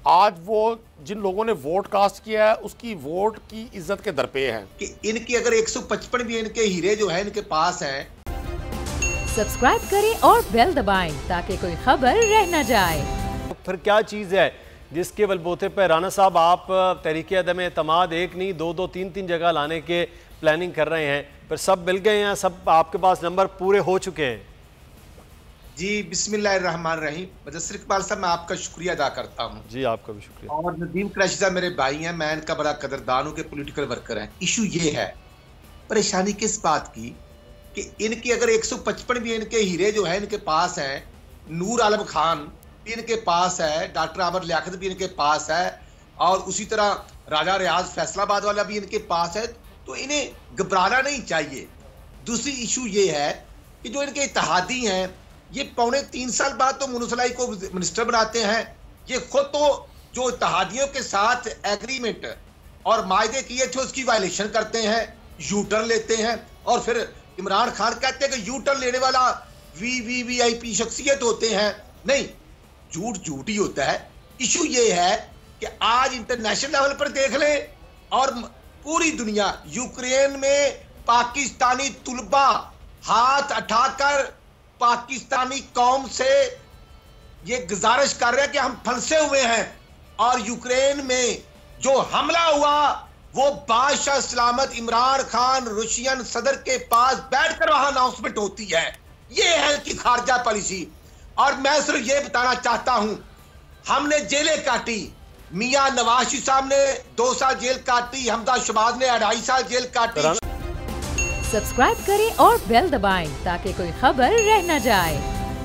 आज वो जिन लोगों ने वोट कास्ट किया है उसकी वोट की इज्जत के दरपे है कि इनकी अगर 155 भी इनके हीरे जो है इनके पास हैं। सब्सक्राइब करें और बेल दबाएं ताकि कोई खबर रह न जाए। फिर क्या चीज़ है जिसके बलबूते पर राना साहब आप तहरीक अदम एतमाद एक नहीं दो तीन जगह लाने के प्लानिंग कर रहे हैं, फिर सब मिल गए हैं, सब आपके पास नंबर पूरे हो चुके हैं? जी बिस्मिल्लाहिर्रहमानिर्रहीम। मुदस्सिर इकबाल साहब, मैं आपका शुक्रिया अदा करता हूँ। जी आपका भी शुक्रिया। और नदीम कुरैशी साहब मेरे भाई हैं, मैं इनका बड़ा कदरदान हूँ कि पॉलिटिकल वर्कर हैं। इशू ये है, परेशानी किस बात की कि इनकी अगर 155 भी इनके हीरे जो है इनके पास हैं, नूर आलम खान भी इनके पास है, डॉक्टर आमर लियाकत भी इनके पास है, और उसी तरह राजा रियाज फैसलाबाद वाला भी इनके पास है, तो इन्हें घबराना नहीं चाहिए। दूसरी इशू ये है कि जो इनके इत्तेहादी हैं, ये 2.25 साल बाद तो मुनसलाई को मिनिस्टर बनाते हैं। ये खुद तो जो इत्तेहादियों के साथ एग्रीमेंट और मायदे किए थे उसकी वायलेशन करते हैं, यू टर्न लेते हैं, और फिर इमरान खान कहते हैं कि यू टर्न लेने वाला वीआईपी शख्सियत होते हैं। नहीं, झूठ ही होता है। इशू ये है कि आज इंटरनेशनल लेवल पर देख लें और पूरी दुनिया, यूक्रेन में पाकिस्तानी तुलबा हाथ उठाकर पाकिस्तानी कौम से ये गुजारिश कर रहे हैं कि हम फंसे हुए हैं, और यूक्रेन में जो हमला हुआ वो बादशाह सलामत इमरान खान रूसियन सदर के पास बैठकर वहां अनाउंसमेंट होती है। ये है कि खारजा पॉलिसी। और मैं सिर्फ ये बताना चाहता हूं, हमने जेलें काटी, मियां नवाज शरीफ साहब ने 2 साल जेल काटी, हमदा शहबाज ने 2.5 साल जेल काटी। सब्सक्राइब करें और बेल दबाएं ताकि कोई खबर रह न जाए।